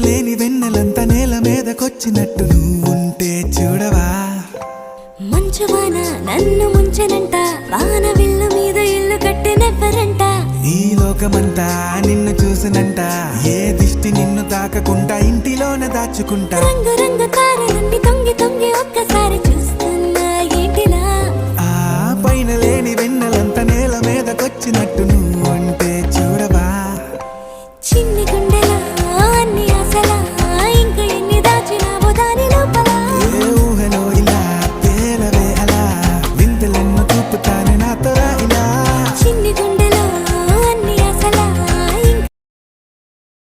లేని వెన్నెలంతా నేల మీదకొచ్చినట్టు నువ్వుంటే చూడవా. మంచువాన నన్ను ముంచెనంట, వాన విల్లు మీద ఇల్లు కట్టినెవ్వరంట. ఈ లోకమంతా నిన్ను చూసినంట, ఏ దిష్టి నిన్ను తాకకుండా ఇంటిలోనే దాచుకుంటా. రంగు రంగు తారలన్నీ తొంగి తొంగి ఒక్కసారి